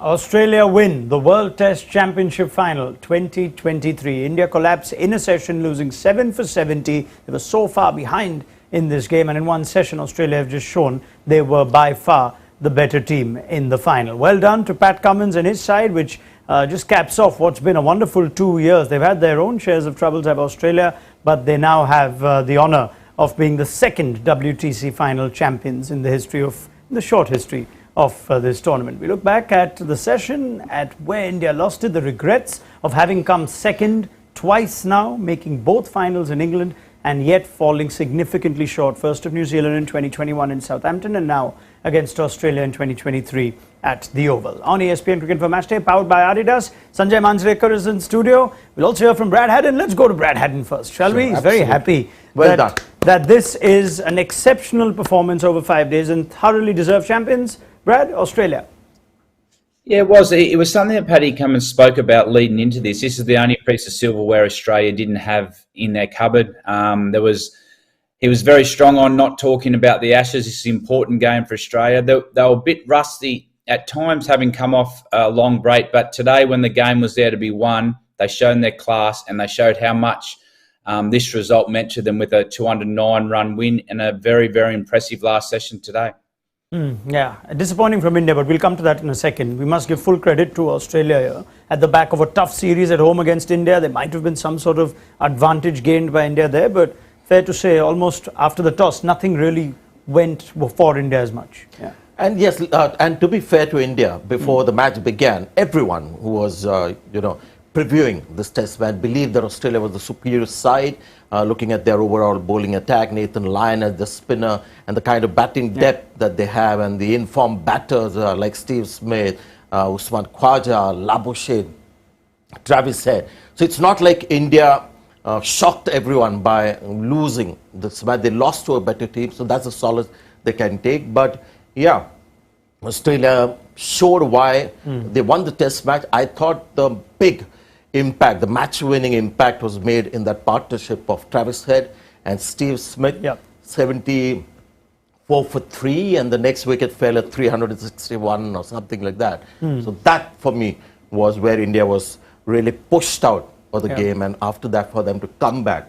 Australia win the World Test Championship Final 2023. India collapsed in a session, losing 7 for 70. They were so far behind in this game, and in one session, Australia have just shown they were by far the better team in the final. Well done to Pat Cummins and his side, which just caps off what's been a wonderful 2 years. They've had their own shares of troubles at Australia, but they now have the honour of being the second WTC Final champions in the short history of this tournament. We look back at the session at where India lost it, the regrets of having come second twice now, making both finals in England and yet falling significantly short. First of New Zealand in 2021 in Southampton, and now against Australia in 2023 at the Oval. On ESPNcricinfo Match Day, powered by Adidas, Sanjay Manjrekar is in studio. We'll also hear from Brad Haddin. Let's go to Brad Haddin first, shall we? He's very happy that this is an exceptional performance over 5 days and thoroughly deserved champions. Brad, Australia. Yeah, it was. It was something that Paddy Cummins spoke about leading into this. This is the only piece of silverware Australia didn't have in their cupboard. He was very strong on not talking about the Ashes. This is an important game for Australia. They were a bit rusty at times, having come off a long break. But today, when the game was there to be won, they showed their class and they showed how much this result meant to them with a 209-run win and a very, very impressive last session today. Yeah, disappointing from India, but we'll come to that in a second. We must give full credit to Australia here. At the back of a tough series at home against India, there might have been some sort of advantage gained by India there, but fair to say, almost after the toss, nothing really went for India as much. Yeah. And yes, and to be fair to India, before the match began, everyone who was, previewing this test match believed that Australia was the superior side, looking at their overall bowling attack, Nathan Lyon as the spinner, and the kind of batting depth that they have, and the informed batters like Steve Smith, Usman Khawaja, Labuschagne, Travis Head. So it's not like India shocked everyone by losing this match. They lost to a better team, so that's a solace they can take. But yeah, Australia showed why they won the test match. I thought the big impact, the match-winning impact was made in that partnership of Travis Head and Steve Smith. 74 for 3, and the next wicket fell at 361 or something like that. So that, for me, was where India was really pushed out of the game, and after that, for them to come back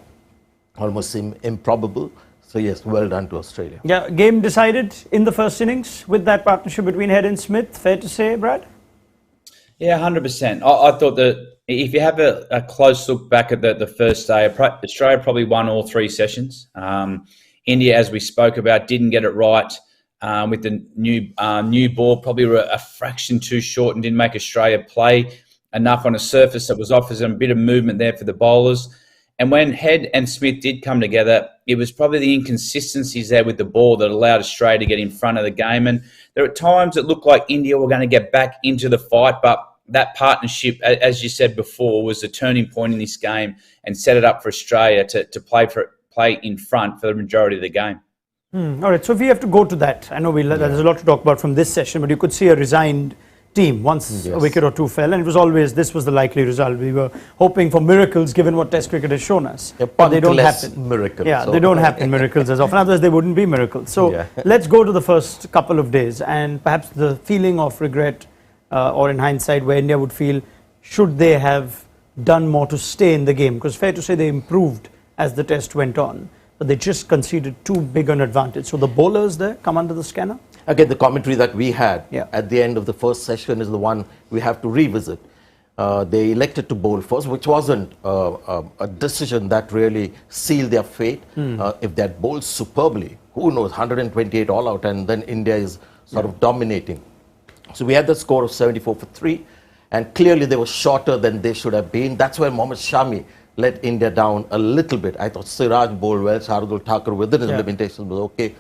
almost seemed improbable. So yes, well done to Australia. Yeah, game decided in the first innings with that partnership between Head and Smith. Fair to say, Brad? Yeah, 100%. I thought that if you have a close look back at the first day, Australia probably won all 3 sessions. India, as we spoke about, didn't get it right with the new ball, probably a fraction too short, and didn't make Australia play enough on a surface that was offers them a bit of movement there for the bowlers. And when Head and Smith did come together, it was probably the inconsistencies there with the ball that allowed Australia to get in front of the game. And there are times it looked like India were going to get back into the fight, but that partnership, as you said before, was the turning point in this game and set it up for Australia to play in front for the majority of the game. All right, so if we have to go to that, I know there's a lot to talk about from this session, but you could see a resigned team once a wicket or two fell, and it was always this was the likely result. We were hoping for miracles given what Test cricket has shown us, but they don't happen. Miracles. Yeah, they don't happen miracles as often. Otherwise, they wouldn't be miracles. So let's go to the first couple of days and perhaps the feeling of regret, or in hindsight, where India would feel should they have done more to stay in the game? Because fair to say they improved as the test went on, but they just conceded too big an advantage. So the bowlers there come under the scanner. Again, the commentary that we had at the end of the first session is the one we have to revisit. They elected to bowl first, which wasn't a decision that really sealed their fate. If they had bowled superbly, who knows, 128 all out, and then India is sort of dominating. So we had the score of 74 for 3, and clearly they were shorter than they should have been. That's where Mohammad Shami let India down a little bit. I thought Siraj bowled well, Shardul Thakur within his limitations was okay.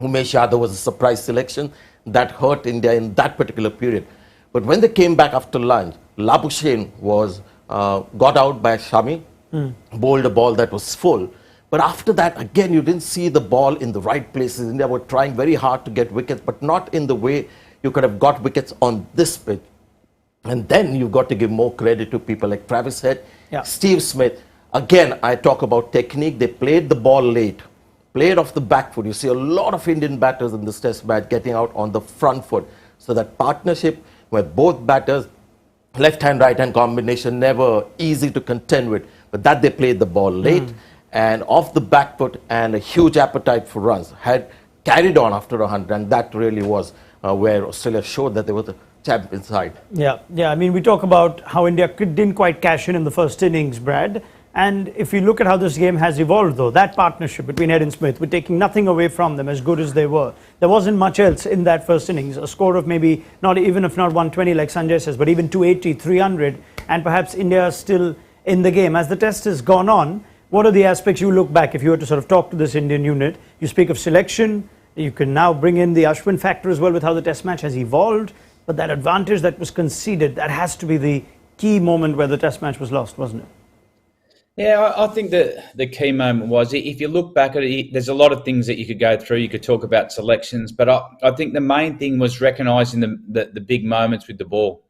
Umesh Yadav was a surprise selection that hurt India in that particular period. But when they came back after lunch, Labuschagne was got out by Shami, bowled a ball that was full. But after that, again, you didn't see the ball in the right places. India were trying very hard to get wickets, but not in the way you could have got wickets on this pitch. And then you've got to give more credit to people like Travis Head, Steve Smith. Again, I talk about technique. They played the ball late, played off the back foot. You see a lot of Indian batters in this test match getting out on the front foot. So that partnership where both batters, left-hand, right-hand combination, never easy to contend with, but that they played the ball late and off the back foot and a huge appetite for runs, had carried on after 100, and that really was where Australia showed that they were the champion side. Yeah. I mean, we talk about how India didn't quite cash in the first innings, Brad. And if you look at how this game has evolved, though, that partnership between Head and Smith, we're taking nothing away from them, as good as they were. There wasn't much else in that first innings. A score of maybe, not even if not 120 like Sanjay says, but even 280, 300, and perhaps India is still in the game. As the test has gone on, what are the aspects you look back, if you were to sort of talk to this Indian unit? You speak of selection, you can now bring in the Ashwin factor as well with how the test match has evolved, but that advantage that was conceded, that has to be the key moment where the test match was lost, wasn't it? Yeah, I think that the key moment was, if you look back at it, there's a lot of things that you could go through. You could talk about selections, but I think the main thing was recognising the big moments with the ball.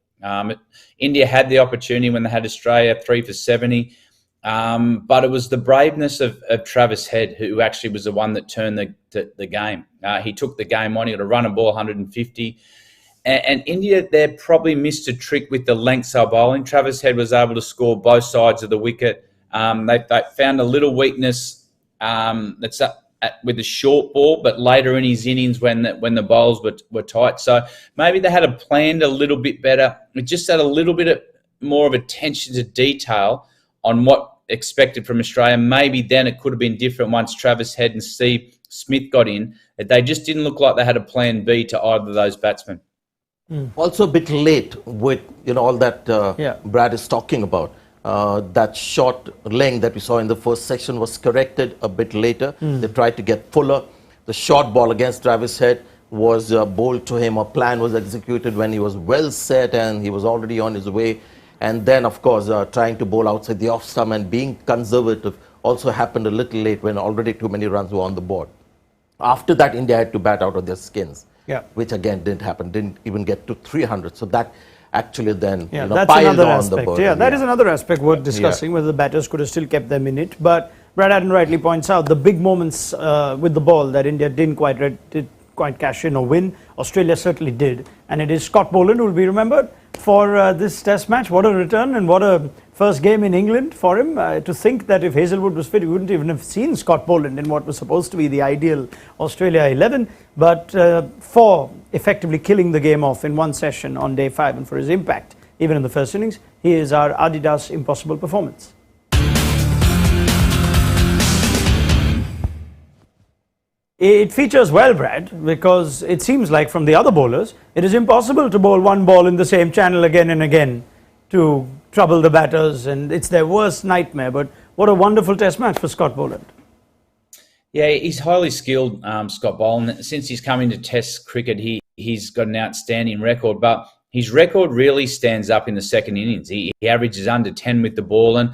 India had the opportunity when they had Australia 3 for 70, but it was the braveness of Travis Head who actually was the one that turned the game. He took the game on. He got a run and ball 150. And India there probably missed a trick with the length side bowling. Travis Head was able to score both sides of the wicket. They found a little weakness that's with the short ball, but later in his innings when the bowls were tight. So maybe they had planned a little bit better. It just had a little bit more of attention to detail on what expected from Australia. Maybe then it could have been different once Travis Head and Steve Smith got in. They just didn't look like they had a plan B to either of those batsmen. Also a bit late with all that Brad is talking about. That short length that we saw in the first section was corrected a bit later. They tried to get fuller. The short ball against Travis Head was bowled to him. A plan was executed when he was well set and he was already on his way. And then, of course, trying to bowl outside the off stump and being conservative also happened a little late when already too many runs were on the board. After that, India had to bat out of their skins, which again didn't happen, didn't even get to 300. So that actually then that's piled another on aspect. the burden. That is another aspect worth discussing, whether the batters could have still kept them in it. But Brad Haddin rightly points out the big moments with the ball that India didn't quite cash in or win. Australia certainly did. And it is Scott Boland who will be remembered for this test match. What a return and what a first game in England for him. To think that if Hazelwood was fit, we wouldn't even have seen Scott Boland in what was supposed to be the ideal Australia 11. But for effectively killing the game off in one session on day 5 and for his impact, even in the first innings, he is our Adidas impossible performance. It features well, Brad, because it seems like from the other bowlers, it is impossible to bowl one ball in the same channel again and again to trouble the batters, and it's their worst nightmare. But what a wonderful test match for Scott Boland. Yeah, he's highly skilled, Scott Boland. Since he's come into Test cricket, he's got an outstanding record, but his record really stands up in the second innings. He averages under 10 with the ball, and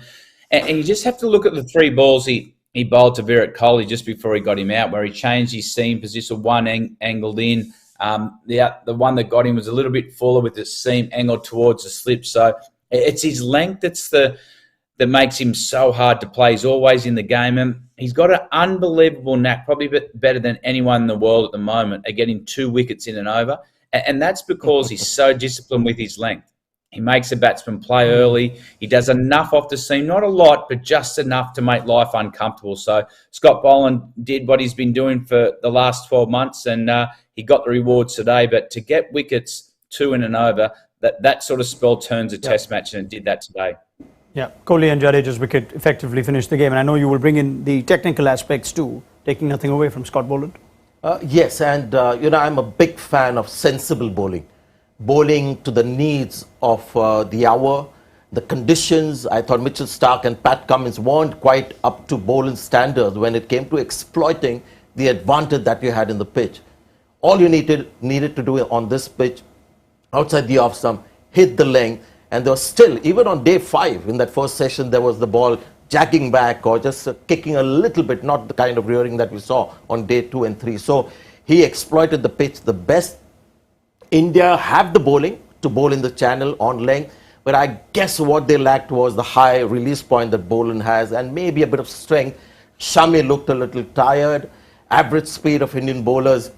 you just have to look at the 3 balls he bowled to Virat Kohli just before he got him out, where he changed his seam position, one angled in. The one that got him was a little bit fuller with the seam angled towards the slip. So it's his length that makes him so hard to play. He's always in the game, and he's got an unbelievable knack, probably better than anyone in the world at the moment, at getting 2 wickets in and over. And that's because he's so disciplined with his length. He makes the batsman play early. He does enough off the seam, not a lot, but just enough to make life uncomfortable. So Scott Boland did what he's been doing for the last 12 months, and he got the rewards today. But to get wickets 2 in and over, that sort of spell turns a test match, and it did that today. Yeah, Kohli and Jadeja's wicket effectively finished the game. And I know you will bring in the technical aspects too, taking nothing away from Scott Boland. Yes, and I'm a big fan of sensible bowling. Bowling to the needs of the hour, the conditions. I thought Mitchell Starc and Pat Cummins weren't quite up to Boland's standards when it came to exploiting the advantage that you had in the pitch. All you needed to do on this pitch, outside the off stump, hit the length, and there was still, even on day 5, in that first session, there was the ball jacking back or just kicking a little bit, not the kind of rearing that we saw on day 2 and 3. So he exploited the pitch the best. India have the bowling to bowl in the channel on length, but I guess what they lacked was the high release point that Boland has and maybe a bit of strength. Shami looked a little tired. Average speed of Indian bowlers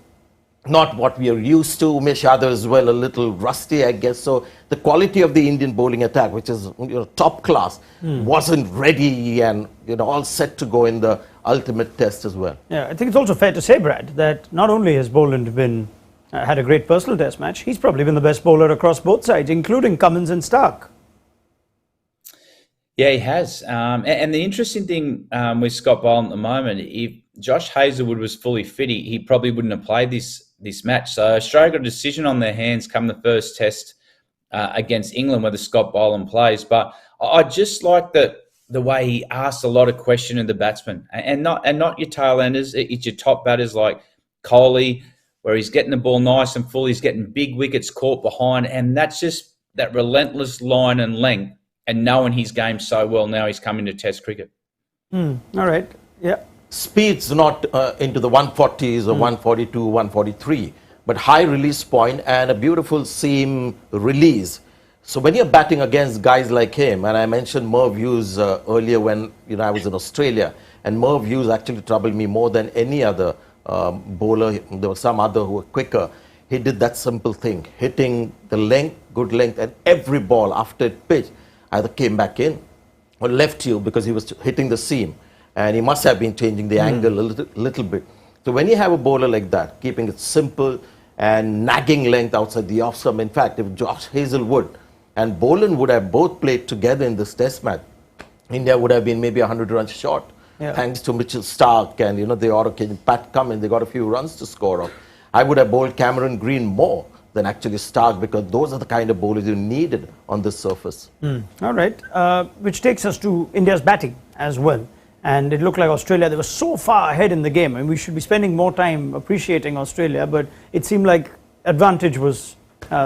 not what we are used to. Umesh Yadav as well, a little rusty, I guess. So the quality of the Indian bowling attack, which is top class, wasn't ready and all set to go in the ultimate test as well. Yeah, I think it's also fair to say, Brad, that not only has Boland been had a great personal test match, he's probably been the best bowler across both sides, including Cummins and Stark. Yeah, he has. And the interesting thing with Scott Boland at the moment, if Josh Hazlewood was fully fit, he probably wouldn't have played this match. So Australia got a decision on their hands come the first test against England, whether Scott Boland plays. But I just like the way he asked a lot of questions of the batsmen, and not your tail enders. It's your top batters like Kohli, where he's getting the ball nice and full. He's getting big wickets caught behind, and that's just that relentless line and length. And knowing his game so well now, he's coming to Test cricket. All right. Yeah. Speed's not into the 140s or 142, 143, but high release point and a beautiful seam release. So when you're batting against guys like him, and I mentioned Merv Hughes earlier when I was in Australia, and Merv Hughes actually troubled me more than any other bowler. There were some other who were quicker. He did that simple thing, hitting the length, good length, and every ball after it pitched either came back in or left you because he was hitting the seam. And he must have been changing the angle a little bit. So when you have a bowler like that, keeping it simple and nagging length outside the off stump, in fact, if Josh Hazlewood and Boland would have both played together in this test match, India would have been maybe 100 runs short. Yeah. Thanks to Mitchell Stark and, the odd occasion Pat Cummins, they got a few runs to score off. I would have bowled Cameron Green more than actually Stark, because those are the kind of bowlers you needed on this surface. All right, which takes us to India's batting as well. And it looked like Australia, they were so far ahead in the game, and we should be spending more time appreciating Australia, but it seemed like advantage was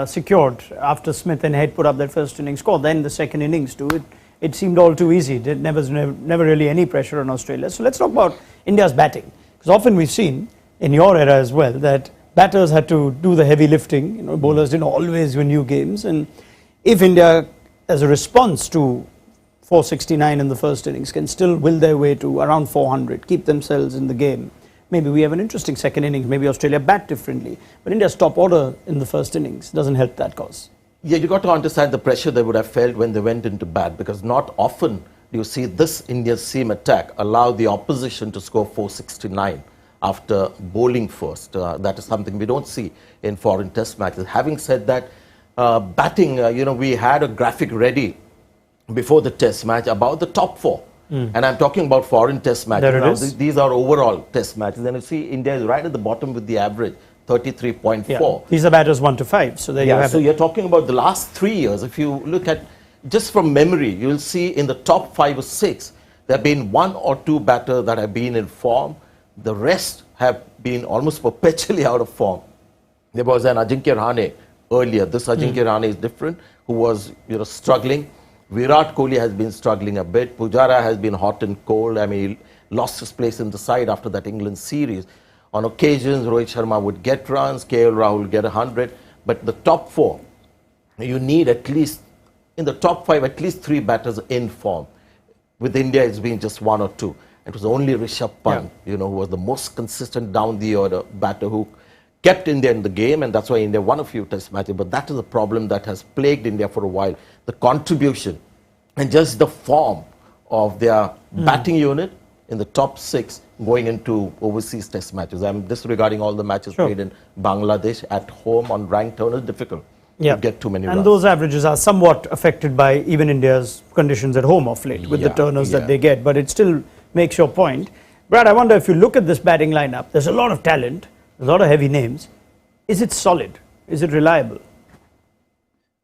secured after Smith and Head put up that first innings score. Then the second innings too, it seemed all too easy. There never really any pressure on Australia. So let's talk about India's batting, because often we've seen in your era as well that batters had to do the heavy lifting. Bowlers didn't always win you games. And if India, as a response to 469 in the first innings, can still will their way to around 400, keep themselves in the game, maybe we have an interesting second innings. Maybe Australia bat differently. But India's top order in the first innings doesn't help that cause. Yeah, you got to understand the pressure they would have felt when they went into bat, because not often do you see this India's seam attack allow the opposition to score 469. After bowling first. That is something we don't see in foreign test matches. Having said that, batting, we had a graphic ready before the test match about the top four. And I'm talking about foreign test matches. There it is. These are overall test matches. And you see India is right at the bottom with the average, 33.4. Yeah. These are batters 1 to 5. So there you have so it. You're talking about the last 3 years. If you look at, just from memory, you'll see in the top 5 or 6, there have been 1 or 2 batters that have been in form. The rest have been almost perpetually out of form. There was an Ajinkya Rahane earlier. This Ajinkya Rahane is different, who was struggling. Virat Kohli has been struggling a bit. Pujara has been hot and cold. I mean, he lost his place in the side after that England series. On occasions, Rohit Sharma would get runs, KL Rahul would get 100. But the top 4, you need at least, in the top 5, at least 3 batters in form. With India, it's been just 1 or 2. It was only Rishabh Pant, who was the most consistent down the order batter who kept India in the game, and that's why India won a few test matches. But that is a problem that has plagued India for a while. The contribution and just the form of their batting unit in the top 6 going into overseas test matches. I'm disregarding all the matches played in Bangladesh at home on ranked turn is difficult. To get too many runs. And those averages are somewhat affected by even India's conditions at home of late with the turners that they get. But it still makes your point. Brad, I wonder if you look at this batting lineup, there's a lot of talent, a lot of heavy names. Is it solid? Is it reliable?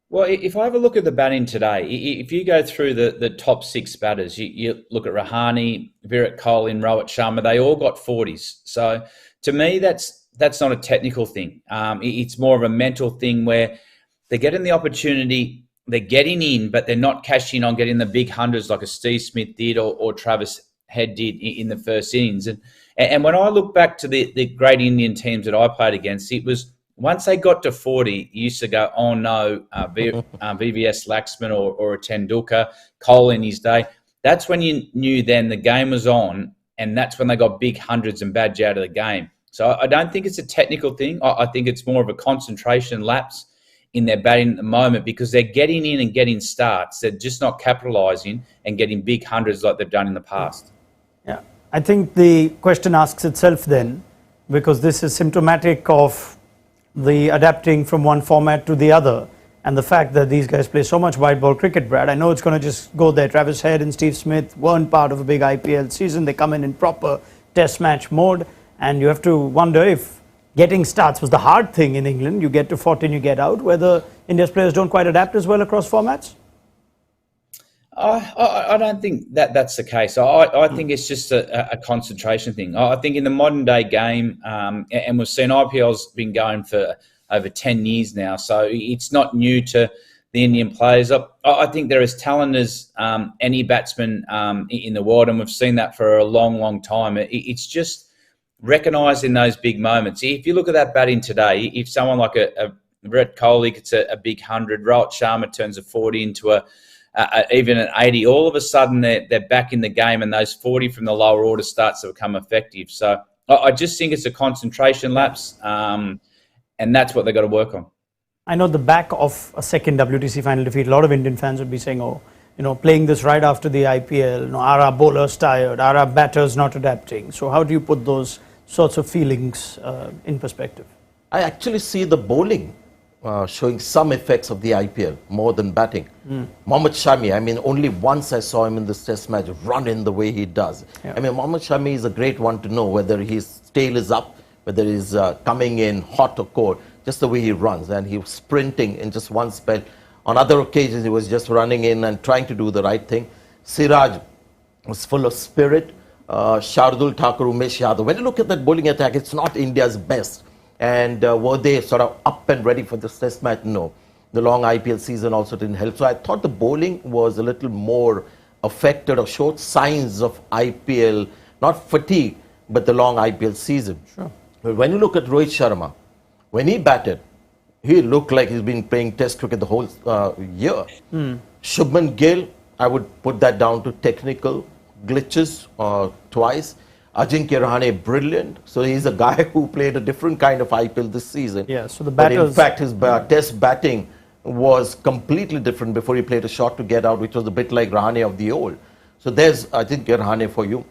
Well, if I have a look at the batting today, if you go through the top 6 batters, you look at Rahane, Virat Kohli and Rohit Sharma, they all got 40s. So to me, that's not a technical thing. It's more of a mental thing where they're getting the opportunity, they're getting in, but they're not cashing on getting the big hundreds like a Steve Smith did or Travis Head did in the first innings. And when I look back to the great Indian teams that I played against, it was once they got to 40, you used to go, oh no, VVS Laxman or a Tendulkar, Cole in his day. That's when you knew then the game was on, and that's when they got big hundreds and badge out of the game. So I don't think it's a technical thing. I think it's more of a concentration lapse in their batting at the moment because they're getting in and getting starts. They're just not capitalising and getting big hundreds like they've done in the past. Yeah, I think the question asks itself then, because this is symptomatic of the adapting from one format to the other and the fact that these guys play so much white ball cricket, Brad. I know it's going to just go there. Travis Head and Steve Smith weren't part of a big IPL season. They come in proper test match mode, and you have to wonder if getting starts was the hard thing in England. You get to 14, you get out, whether India's players don't quite adapt as well across formats? I don't think that's the case. I think it's just a concentration thing. I think in the modern day game, and we've seen IPL's been going for over 10 years now, so it's not new to the Indian players. I think they're as talented as any batsman in the world, and we've seen that for a long, long time. It's just recognising those big moments. If you look at that batting today, if someone like a Virat Kohli gets a big 100, Rohit Sharma turns a 40 into even an 80, all of a sudden they're back in the game, and those 40 from the lower order starts to become effective. So I just think it's a concentration lapse, and that's what they've got to work on. I know the back of a second WTC final defeat, a lot of Indian fans would be saying, oh, playing this right after the IPL, are our bowlers tired? Are our batters not adapting? So how do you put those sorts of feelings in perspective? I actually see the bowling showing some effects of the IPL more than batting. Mohammad Shami, I mean, only once I saw him in this test match run in the way he does. Yeah. I mean, Mohammad Shami is a great one to know whether his tail is up, whether he's coming in hot or cold, just the way he runs. And he was sprinting in just one spell. On other occasions, he was just running in and trying to do the right thing. Siraj was full of spirit. Shardul Thakur, Umesh Yadav. When you look at that bowling attack, it's not India's best. And were they sort of up and ready for this test match? No. The long IPL season also didn't help. So I thought the bowling was a little more affected or showed signs of IPL, not fatigue, but the long IPL season. Sure. But when you look at Rohit Sharma, when he batted, he looked like he's been playing test cricket the whole year. Shubman Gill, I would put that down to technical glitches twice. Ajinkya Rahane, brilliant. So he's a guy who played a different kind of IPL this season. Yeah, so the batters... But in fact, his test batting was completely different before he played a shot to get out, which was a bit like Rahane of the old. So there's Ajinkya Rahane for you.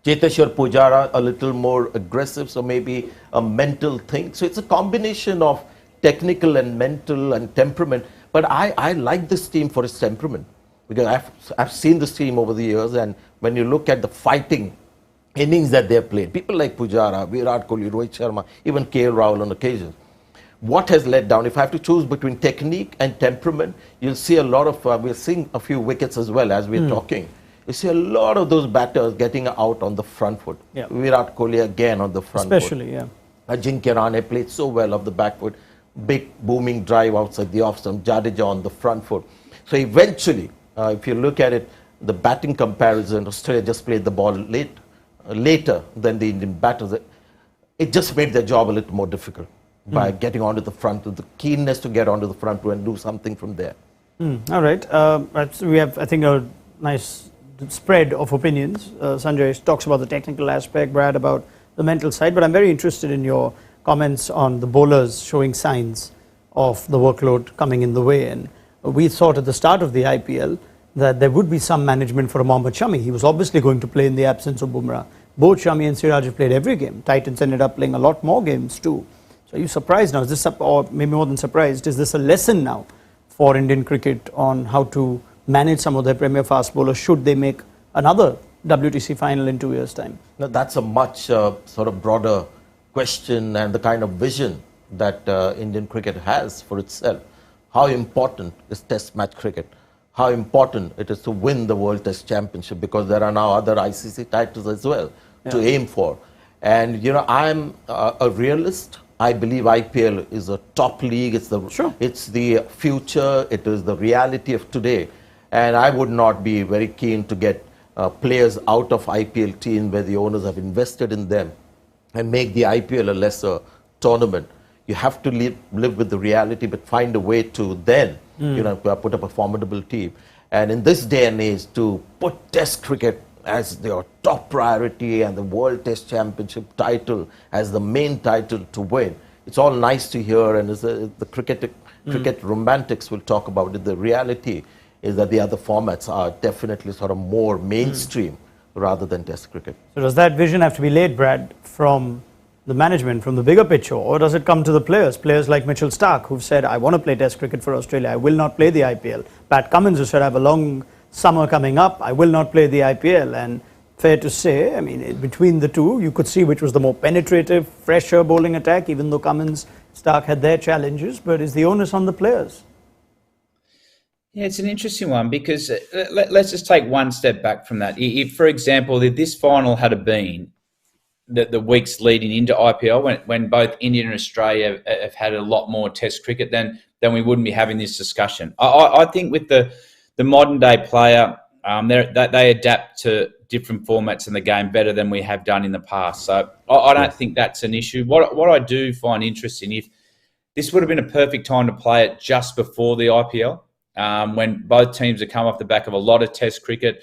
Cheteshwar Pujara, a little more aggressive, so maybe a mental thing. So it's a combination of technical and mental and temperament. But I like this team for its temperament, because I've seen this team over the years, and when you look at the fighting innings that they've played, people like Pujara, Virat Kohli, Rohit Sharma, even KL Rahul on occasion, what has let down? If I have to choose between technique and temperament, you'll see a lot of, we're seeing a few wickets as well as we're talking. You see a lot of those batters getting out on the front foot. Yeah. Virat Kohli again on the front foot. Especially, yeah. Ajinkya Rahane played so well off the back foot. Big booming drive outside the off stump. Jadeja on the front foot. So eventually, if you look at it, the batting comparison, Australia just played the ball later than the Indian batters. It just made their job a little more difficult by getting onto the front foot, the keenness to get onto the front foot and do something from there. All right. We have, I think, a nice spread of opinions. Sanjay talks about the technical aspect, Brad about the mental side, but I'm very interested in your comments on the bowlers showing signs of the workload coming in the way. And we thought at the start of the IPL that there would be some management for Mohammad Shami. He was obviously going to play in the absence of Bumrah. Both Shami and Siraj have played every game. Titans ended up playing a lot more games too. So are you surprised now? Is this, or maybe more than surprised, is this a lesson now for Indian cricket on how to manage some of their premier fast bowlers should they make another WTC final in 2 years' time? Now, that's a much sort of broader question and the kind of vision that Indian cricket has for itself. How important is Test match cricket? How important it is to win the World Test Championship, because there are now other ICC titles as well to aim for. And, you know, I'm a realist. I believe IPL is a top league. It's the future. It is the reality of today. And I would not be very keen to get players out of IPL team where the owners have invested in them and make the IPL a lesser tournament. You have to live with the reality, but find a way to then, you know, put up a formidable team. And in this day and age, to put Test cricket as their top priority and the World Test Championship title as the main title to win. It's all nice to hear, and the cricket romantics will talk about it. The reality is that the other formats are definitely sort of more mainstream rather than Test cricket. So does that vision have to be laid, Brad, from the management, from the bigger picture, or does it come to the players? Players like Mitchell Starc, who've said, I want to play Test cricket for Australia, I will not play the IPL. Pat Cummins, who said, I have a long summer coming up, I will not play the IPL. And fair to say, I mean, between the two, you could see which was the more penetrative, fresher bowling attack, even though Cummins, Starc had their challenges. But is the onus on the players? Yeah, it's an interesting one because let's just take one step back from that. If, for example, if this final had been the weeks leading into IPL, when both India and Australia have had a lot more Test cricket, then we wouldn't be having this discussion. I think with the modern day player, they adapt to different formats in the game better than we have done in the past. So I don't think that's an issue. What I do find interesting, if this would have been a perfect time to play it just before the IPL, when both teams have come off the back of a lot of Test cricket,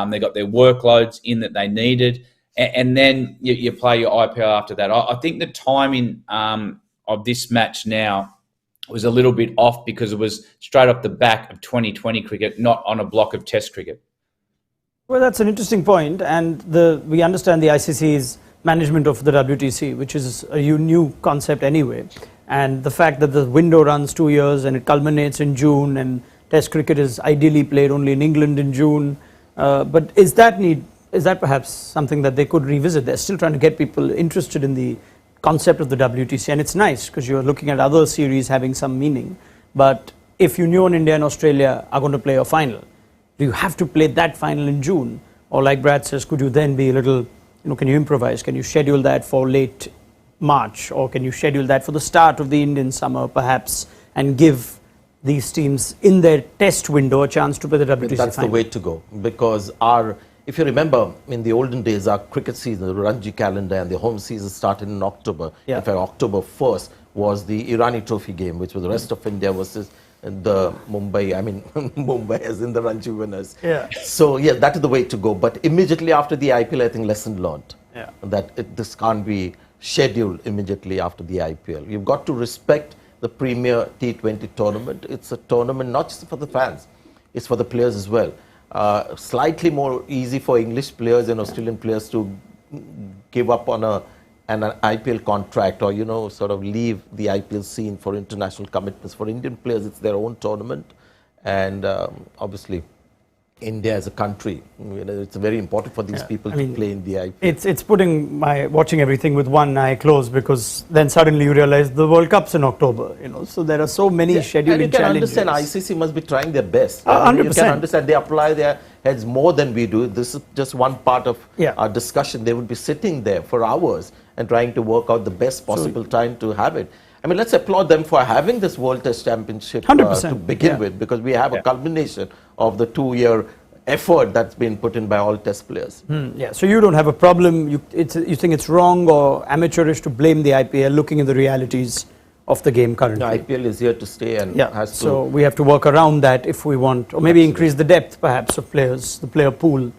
they got their workloads in that they needed, and then you play your IPL after that. I think the timing of this match now was a little bit off because it was straight off the back of 2020 cricket, not on a block of Test cricket. Well, that's an interesting point, and we understand the ICC's management of the WTC, which is a new concept anyway, and the fact that the window runs 2 years and it culminates in June, and Test cricket is ideally played only in England in June. But is that perhaps something that they could revisit? They're still trying to get people interested in the concept of the WTC, and it's nice because you're looking at other series having some meaning. But if you knew India and Australia are going to play a final, do you have to play that final in June? Or like Brad says, could you then be a little, can you improvise? Can you schedule that for late March, or can you schedule that for the start of the Indian summer perhaps, and give these teams in their test window a chance to play the WTC That's final? the way to go, because if you remember, in the olden days, our cricket season, the Ranji calendar and the home season started in October. Yeah. In fact, October 1st was the Irani Trophy game, which was the rest of India versus the Mumbai, Mumbai as in the Ranji winners. Yeah. So, yeah, that is the way to go. But immediately after the IPL, I think lesson learned. Yeah. That this can't be scheduled immediately after the IPL. You've got to respect the Premier T20 tournament. It's a tournament not just for the fans, it's for the players as well. Slightly more easy for English players and Australian players to give up on an IPL contract, or sort of leave the IPL scene for international commitments. For Indian players, it's their own tournament, and obviously India as a country, it's very important for these people to play in the IPL. It's putting watching everything with one eye closed, because then suddenly you realize the World Cup's in October, so there are so many scheduling and you can challenges. understand ICC must be trying their best. 100%. You can understand they apply their heads more than we do. This is just one part of our discussion. They would be sitting there for hours and trying to work out the best possible time to have it. Let's applaud them for having this World Test Championship to begin with, because we have a culmination of the 2-year effort that's been put in by all Test players. So you don't have a problem. You think it's wrong or amateurish to blame the IPL, looking at the realities of the game currently? The IPL is here to stay and has to. So we have to work around that if we want, or maybe increase the depth perhaps of players, the player pool,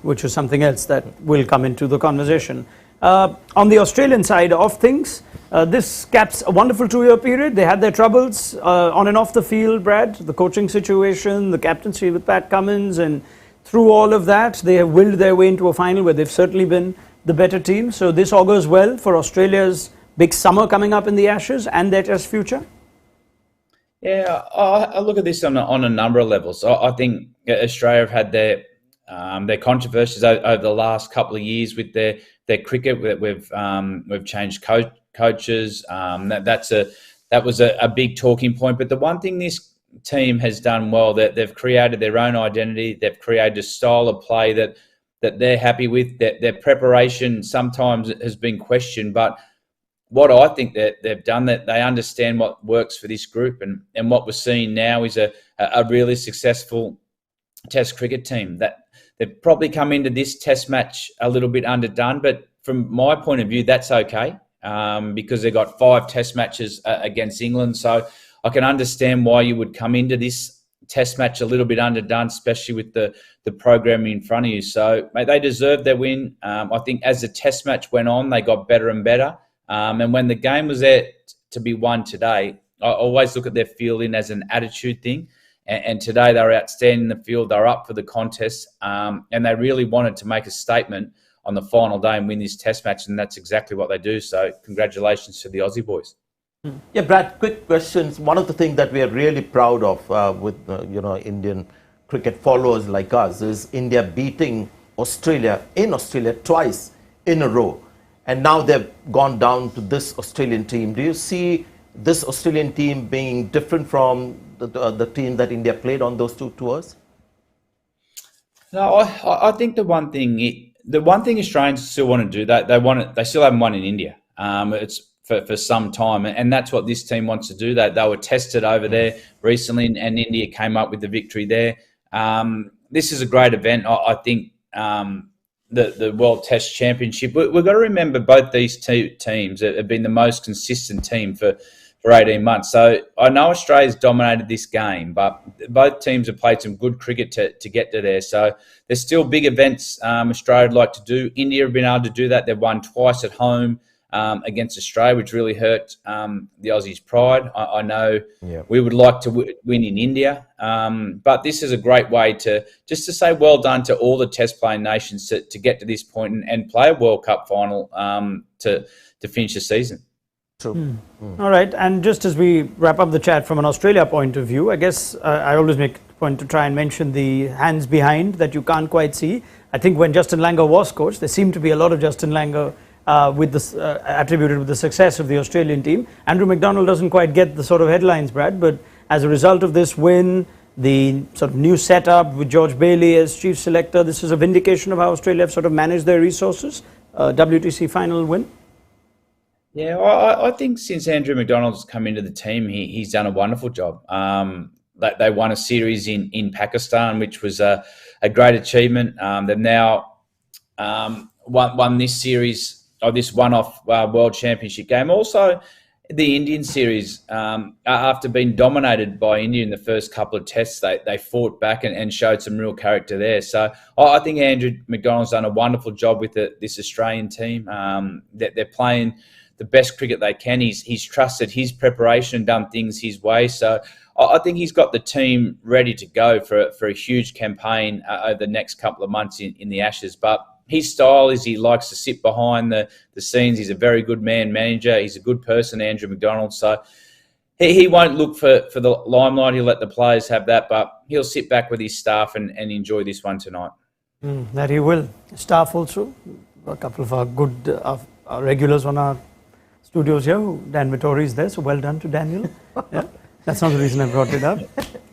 which is something else that will come into the conversation. On the Australian side of things, this caps a wonderful 2-year period. They had their troubles on and off the field, Brad, the coaching situation, the captaincy with Pat Cummins, and through all of that, they have willed their way into a final where they've certainly been the better team. So this augurs well for Australia's big summer coming up in the Ashes and their Test future. Yeah, I look at this on a number of levels. I think Australia have had their controversies over the last couple of years with their cricket. We've changed coaches. That was a big talking point. But the one thing this team has done well, that they've created their own identity. They've created a style of play that they're happy with. Their preparation sometimes has been questioned, but what I think that they've done, that they understand what works for this group, and what we're seeing now is a really successful Test cricket team. That they've probably come into this Test match a little bit underdone, but from my point of view, that's okay, because they've got 5 Test matches against England. So I can understand why you would come into this Test match a little bit underdone, especially with the program in front of you. So, mate, they deserved their win. I think as the Test match went on, they got better and better. And when the game was there to be won today, I always look at their fielding as an attitude thing. And today they were outstanding in the field. They were up for the contest, and they really wanted to make a statement on the final day and win this Test match, and that's exactly what they do. So congratulations to the Aussie boys. Yeah, Brad, quick questions. One of the things that we are really proud of with Indian cricket followers like us is India beating Australia in Australia twice in a row. And now they've gone down to this Australian team. Do you see this Australian team being different from the team that India played on those two tours? No, I think the one thing Australians still want to do, they still haven't won in India. It's for some time, and that's what this team wants to do. They were tested over there recently, and India came up with the victory there. This is a great event. I think the World Test Championship, we've got to remember both these two teams have been the most consistent team for 18 months. So I know Australia's dominated this game, but both teams have played some good cricket to get to there. So there's still big events Australia would like to do. India have been able to do that. They've won twice at home against Australia, which really hurt the Aussies' pride. I know we would like to win in India, but this is a great way to say well done to all the Test playing nations to get to this point and play a World Cup final to finish the season. All right, and just as we wrap up the chat from an Australia point of view, I guess I always make a point to try and mention the hands behind that you can't quite see. I think when Justin Langer was coach, there seemed to be a lot of Justin Langer with this attributed with the success of the Australian team. Andrew McDonald doesn't quite get the sort of headlines, Brad, but as a result of this win, the sort of new setup with George Bailey as chief selector, this is a vindication of how Australia have sort of managed their resources. WTC final win. Yeah, I think since Andrew McDonald's come into the team, he's done a wonderful job. They won a series in Pakistan, which was a great achievement. They've now won this series, or this one-off World Championship game. Also, the Indian series, after being dominated by India in the first couple of tests, they fought back and showed some real character there. So I think Andrew McDonald's done a wonderful job with this Australian team. They're playing the best cricket they can. He's trusted his preparation and done things his way. So I think he's got the team ready to go for a huge campaign over the next couple of months in the Ashes. But his style is he likes to sit behind the scenes. He's a very good manager. He's a good person, Andrew McDonald. So he won't look for the limelight. He'll let the players have that, but he'll sit back with his staff and enjoy this one tonight. That he will. Staff also. A couple of our good our regulars on our studios here. Dan Vittori is there, so well done to Daniel. Yeah, that's not the reason I brought it up.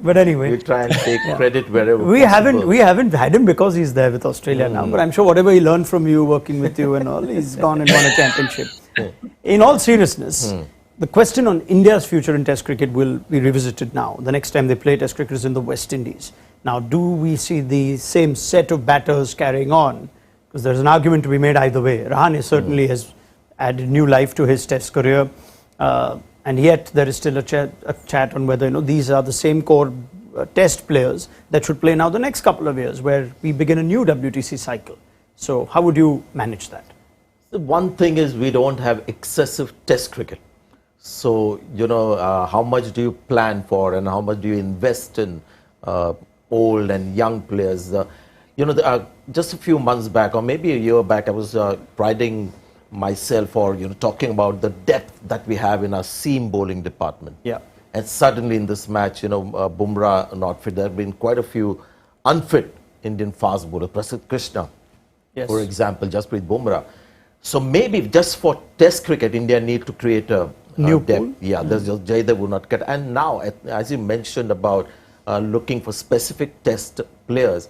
But anyway, we try and take credit wherever we possible. haven't had him because he's there with Australia now. But I'm sure whatever he learned from you, working with you and all, he's gone and won a championship. In all seriousness, the question on India's future in Test cricket will be revisited now. The next time they play Test cricket is in the West Indies. Now, do we see the same set of batters carrying on? Because there's an argument to be made either way. Rahane certainly has added new life to his Test career, and yet there is still a chat on whether these are the same core Test players that should play now the next couple of years, where we begin a new WTC cycle. So, how would you manage that? The one thing is we don't have excessive Test cricket. So, how much do you plan for, and how much do you invest in old and young players? Just a few months back, or maybe a year back, I was priding myself or talking about the depth that we have in our seam bowling department. Yeah. And suddenly in this match, Bumrah not fit. There have been quite a few unfit Indian fast bowlers. Prasidh Krishna, for example, Jasprit Bumrah. So maybe just for Test cricket, India need to create a new depth. pool. Yeah, there's just Jaydev would not cut. And now, as you mentioned about looking for specific Test players,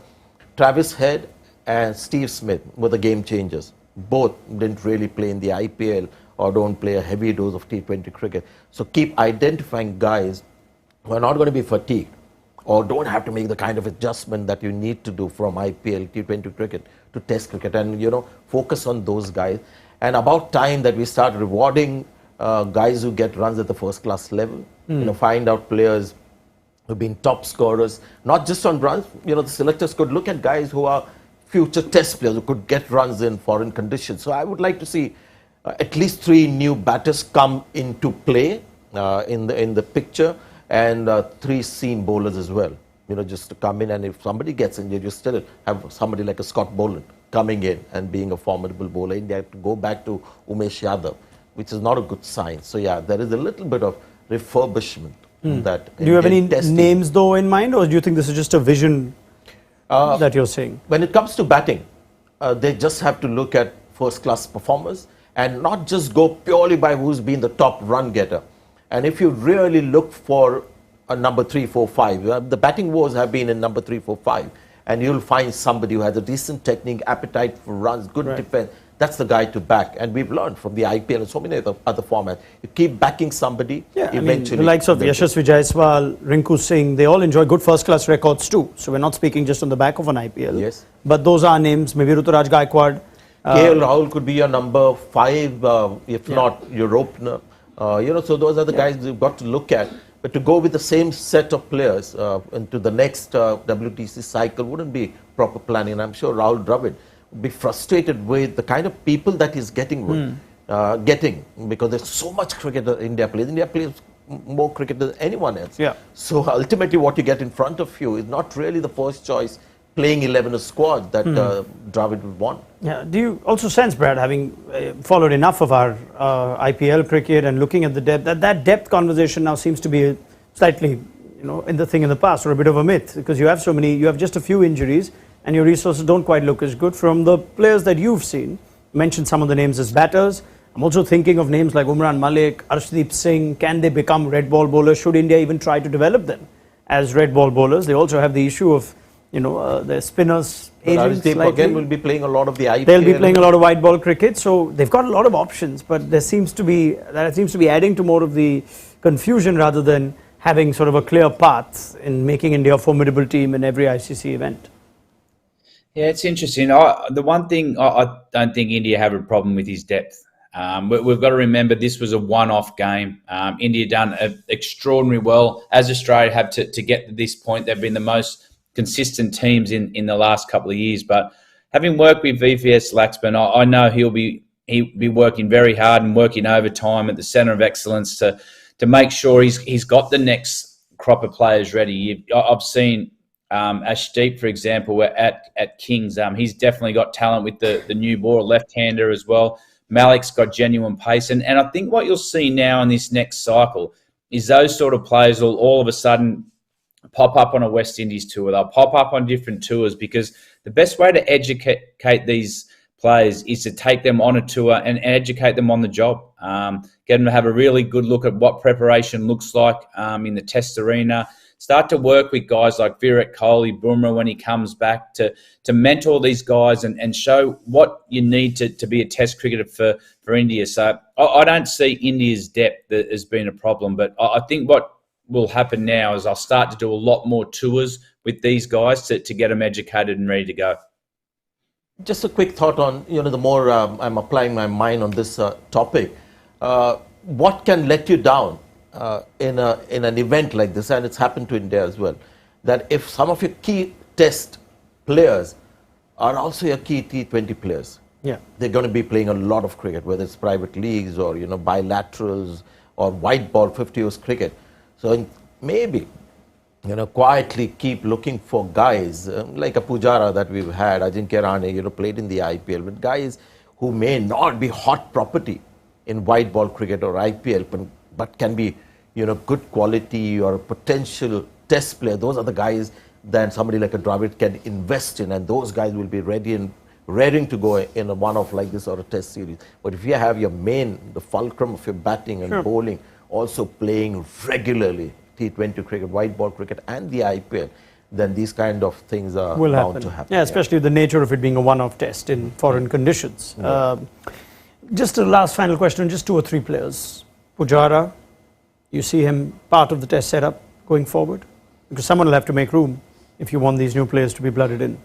Travis Head and Steve Smith were the game changers. Both didn't really play in the IPL or don't play a heavy dose of T20 cricket. So keep identifying guys who are not going to be fatigued or don't have to make the kind of adjustment that you need to do from IPL, T20 cricket to Test cricket, and focus on those guys. And about time that we start rewarding guys who get runs at the first class level. Find out players who've been top scorers, not just on runs. The selectors could look at guys who are future test players who could get runs in foreign conditions. So I would like to see at least 3 new batters come into play in the picture, and 3 seam bowlers as well. Just to come in, and if somebody gets injured, you still have somebody like a Scott Boland coming in and being a formidable bowler. India have to go back to Umesh Yadav, which is not a good sign. So yeah, there is a little bit of refurbishment. That do you have any names though in mind, or do you think this is just a vision that you're saying? When it comes to batting, they just have to look at first-class performers and not just go purely by who's been the top run getter. And if you really look for a number 3, 4, 5, the batting wars have been in number 3, 4, 5, and you'll find somebody who has a decent technique, appetite for runs, good defense. That's the guy to back. And we've learned from the IPL and so many other formats. You keep backing somebody, eventually. The likes of Yashasvi Jaiswal, Rinku Singh, they all enjoy good first-class records too. So we're not speaking just on the back of an IPL. Yes. But those are names. Maybe Ruturaj Gaikwad. KL Rahul could be your number 5, if not your opener. So those are the guys you've got to look at. But to go with the same set of players into the next WTC cycle wouldn't be proper planning. And I'm sure Rahul Dravid would be frustrated with the kind of people that he's getting, because there's so much cricket that India plays. India plays more cricket than anyone else. Yeah. So ultimately what you get in front of you is not really the first choice playing 11 squad that Dravid would want. Yeah. Do you also sense, Brad, having followed enough of our IPL cricket and looking at the depth, that depth conversation now seems to be slightly, in the past, or a bit of a myth, because you have just a few injuries and your resources don't quite look as good. From the players that you've seen, you mentioned some of the names as batters. I'm also thinking of names like Umran Malik, Arshdeep Singh. Can they become red ball bowlers? Should India even try to develop them as red ball bowlers? They also have the issue of their spinners aging slightly. Again will be playing a lot of the IPL. They'll be playing a lot of white ball cricket, so they've got a lot of options. But that seems to be adding to more of the confusion rather than having sort of a clear path in making India a formidable team in every ICC event. Yeah, it's interesting. The one thing I don't think India have a problem with is depth. We've got to remember this was a one-off game. India done extraordinarily well, as Australia have to get to this point. They've been the most consistent teams in the last couple of years. But having worked with VVS Laxman, I know he'll be working very hard and working overtime at the centre of excellence to make sure he's got the next crop of players ready. I've seen Ashdeep, for example, at Kings. He's definitely got talent with the new ball, left-hander as well. Malik's got genuine pace. And I think what you'll see now in this next cycle is those sort of players will all of a sudden pop up on a West Indies tour. They'll pop up on different tours, because the best way to educate these players is to take them on a tour and educate them on the job. Get them to have a really good look at what preparation looks like in the test arena. Start to work with guys like Virat Kohli, Bumrah when he comes back, to mentor these guys and show what you need to be a test cricketer for India. So I don't see India's depth as being a problem, but I think what will happen now is I'll start to do a lot more tours with these guys to get them educated and ready to go. Just a quick thought on, the more I'm applying my mind on this topic, what can let you down in an event like this, and it's happened to India as well, that if some of your key test players are also your key T20 players, they're going to be playing a lot of cricket, whether it's private leagues or, bilaterals or white ball 50 overs cricket. So maybe, quietly keep looking for guys like a Pujara that we've had, Ajinkya Rahane, played in the IPL, but guys who may not be hot property in white ball cricket or IPL, but can be, good quality or potential test player. Those are the guys that somebody like a Dravid can invest in, and those guys will be ready and raring to go in a one-off like this or a test series. But if you have your the fulcrum of your batting and bowling also playing regularly, T20 cricket, white ball cricket and the IPL, then these kind of things are bound to happen. Yeah, especially the nature of it being a one-off test in foreign conditions. Just a last final question, just 2 or 3 players. Pujara, you see him part of the test setup going forward? Because someone will have to make room if you want these new players to be blooded in.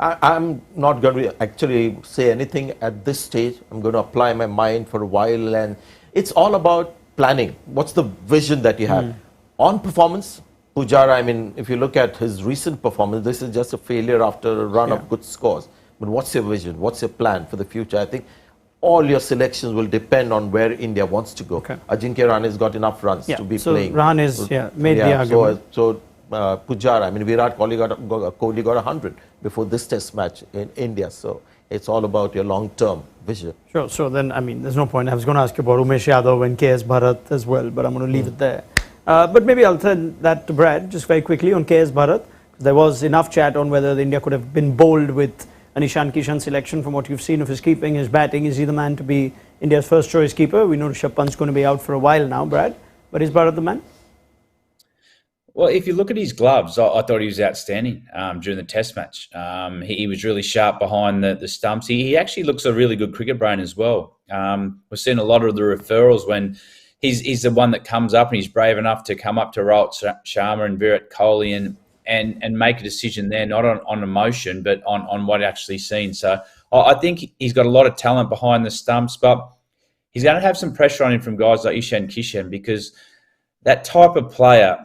I'm not going to actually say anything at this stage. I'm going to apply my mind for a while, and it's all about planning. What's the vision that you have? On performance, Pujara, I mean, if you look at his recent performance, this is just a failure after a run of good scores. But what's your vision? What's your plan for the future? I think all your selections will depend on where India wants to go. Ajinkya Rahane has got enough runs to be playing. Rahane is, made the argument. So Pujara, I mean, Virat Kohli got 100 before this test match in India. So it's all about your long-term vision. Sure. So then, I mean, there's no point. I was going to ask you about Umesh Yadav and KS Bharat as well, but I'm going to leave it there. But maybe I'll turn that to Brad just very quickly on KS Bharat. There was enough chat on whether India could have been bold with an Ishan Kishan selection. From what you've seen of his keeping, his batting, is he the man to be India's first choice keeper? We know Rishabh Pant's going to be out for a while now, Brad. But is Bharat the man? Well, if you look at his gloves, I thought he was outstanding during the test match. He was really sharp behind the stumps. He actually looks a really good cricket brain as well. We're seeing a lot of the referrals when he's the one that comes up and he's brave enough to come up to Rohit Sharma and Virat Kohli and make a decision there, not on emotion, but on what actually seen. So I think he's got a lot of talent behind the stumps, but he's going to have some pressure on him from guys like Ishan Kishan, because that type of player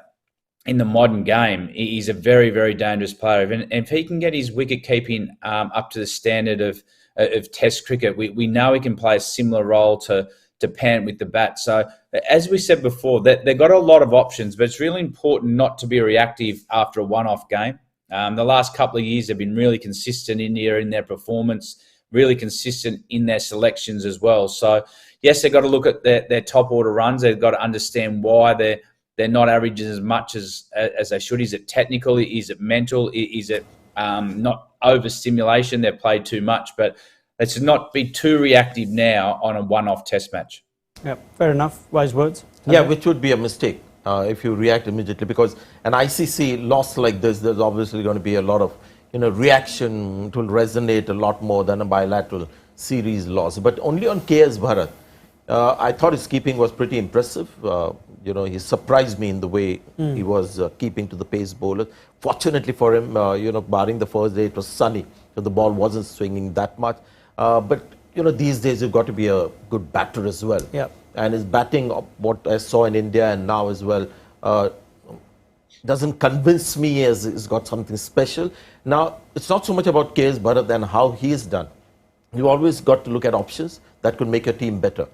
in the modern game, he's a very, very dangerous player. And if he can get his wicket keeping up to the standard of Test cricket, we know he can play a similar role to Pant with the bat. So as we said before, they've got a lot of options, but it's really important not to be reactive after a one-off game. The last couple of years have been really consistent in their performance, really consistent in their selections as well. So yes, they've got to look at their top order runs. They've got to understand why they're not averaging as much as they should. Is it technical? Is it mental? Is it not overstimulation? They've played too much, but let's not be too reactive now on a one-off test match. Yeah, fair enough. Wise words. Yeah, which would be a mistake if you react immediately, because an ICC loss like this, there's obviously going to be a lot of reaction. It will resonate a lot more than a bilateral series loss. But only on KS Bharat, I thought his keeping was pretty impressive. He surprised me in the way he was keeping to the pace bowlers. Fortunately for him, barring the first day, it was sunny, so the ball wasn't swinging that much. But these days you've got to be a good batter as well. Yeah. And his batting, what I saw in India and now as well, doesn't convince me as he's got something special. Now, it's not so much about KS Bharat and how he is done. You always got to look at options that could make your team better.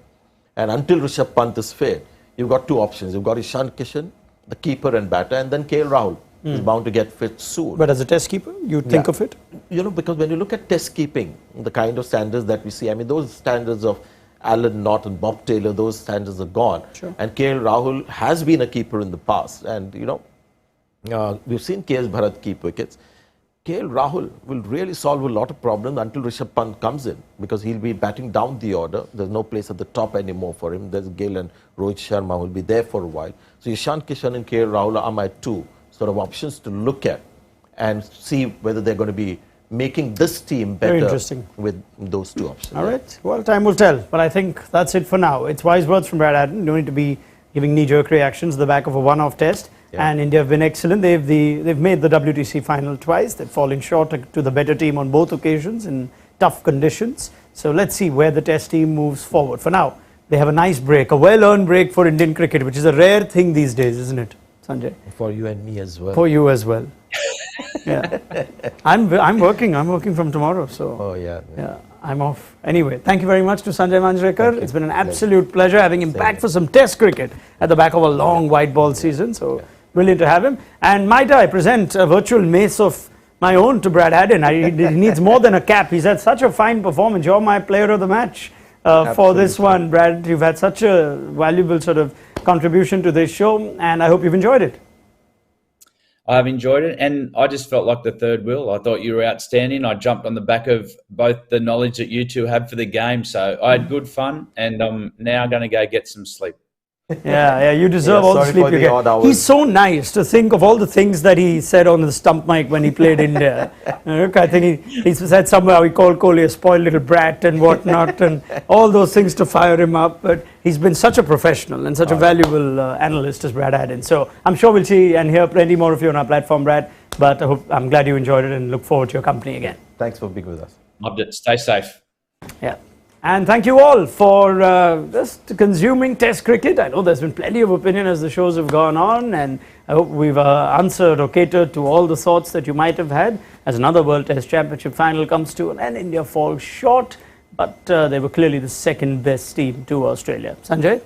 And until Rishabh Pant is fair, you've got two options. You've got Ishan Kishan, the keeper and batter, and then KL Rahul is bound to get fit soon. But as a test keeper, you think of it? Because when you look at test keeping, the kind of standards that we see, I mean, those standards of Alan Knott and Bob Taylor, those standards are gone. Sure. And KL Rahul has been a keeper in the past. And, we've seen KS Bharat keep wickets. KL Rahul will really solve a lot of problems until Rishabh Pant comes in, because he'll be batting down the order. There's no place at the top anymore for him. There's Gill and Rohit Sharma who will be there for a while. So Ishan Kishan and KL Rahul are my two sort of options to look at and see whether they're going to be making this team better with those two options. All right. Well, time will tell. But I think that's it for now. It's wise words from Brad Haddin. No need to be giving knee-jerk reactions at the back of a one-off test. Yeah. And India have been excellent. They've made the WTC final twice. They've fallen short to the better team on both occasions in tough conditions. So let's see where the test team moves forward. For now, they have a nice break, a well-earned break for Indian cricket, which is a rare thing these days, isn't it, Sanjay? For you and me as well. For you as well. Yeah. I'm working from tomorrow, so. Oh yeah. Yeah. I'm off. Anyway, thank you very much to Sanjay Manjrekar. It's been an absolute pleasure having him back for some test cricket at the back of a long white ball season. So brilliant to have him. And might I present a virtual mace of my own to Brad Haddin. He needs more than a cap. He's had such a fine performance. You're my player of the match for this one, Brad. You've had such a valuable sort of contribution to this show, and I hope you've enjoyed it. I've enjoyed it, and I just felt like the third wheel. I thought you were outstanding. I jumped on the back of both the knowledge that you two have for the game, so I had good fun, and I'm now going to go get some sleep. Yeah, you deserve all the sleep you get. He's so nice to think of all the things that he said on the stump mic when he played India. I think he said somewhere he called Kohli a spoiled little brat and whatnot, and all those things to fire him up. But he's been such a professional and such a valuable analyst as Brad Haddin. So I'm sure we'll see and hear plenty more of you on our platform, Brad. But I'm glad you enjoyed it and look forward to your company again. Thanks for being with us. Loved it. Stay safe. Yeah. And thank you all for just consuming Test cricket. I know there's been plenty of opinion as the shows have gone on, and I hope we've answered or catered to all the thoughts that you might have had. As another World Test Championship final comes to an end, India falls short, but they were clearly the second best team to Australia. Sanjay,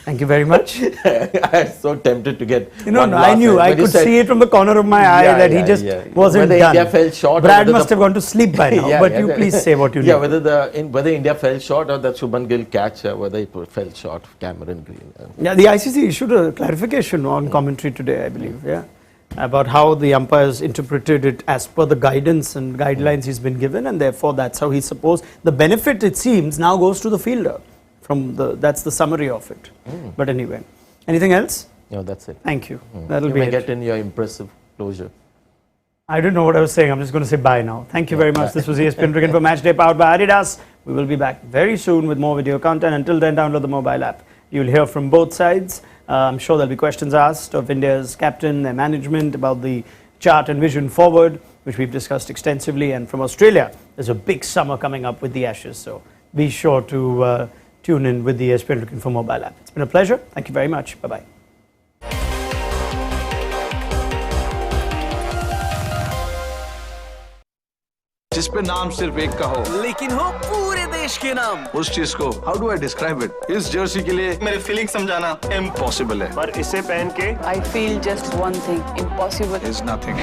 thank you very much. I'm so tempted to get. I knew. I could see it from the corner of my eye that he just wasn't whether done. India fell short. Brad must have gone to sleep by now. But you please say what you know. Yeah, whether India fell short or that Shubman Gill catch, whether it fell short of Cameron Green. Yeah, the ICC issued a clarification on commentary today, I believe. Yeah, about how the umpires interpreted it as per the guidance and guidelines he's been given, and therefore that's how he's supposed. The benefit, it seems, now goes to the fielder. That's the summary of it. But anyway, anything else? No, that's it. Thank you. That'll be it. it. Get in your impressive closure. I don't know what I was saying. I'm just going to say bye now. Thank you very much. This was ESPNcricinfo Match Day powered by Adidas. We will be back very soon with more video content. Until then, download the mobile app. You'll hear from both sides. I'm sure there'll be questions asked of India's captain, their management, about the chart and vision forward, which we've discussed extensively. And from Australia, there's a big summer coming up with the Ashes. So be sure to tune in with the ESPNcricinfo mobile app. It's been a pleasure. Thank you very much. Bye-bye. जिस पे नाम सिर्फ एक का हो लेकिन हो पूरे देश के नाम उस चीज को how do I describe it इस जर्सी के लिए मेरे फीलिंग समझाना इम्पॉसिबल है पर इसे पहन के I feel just one thing, impossible is nothing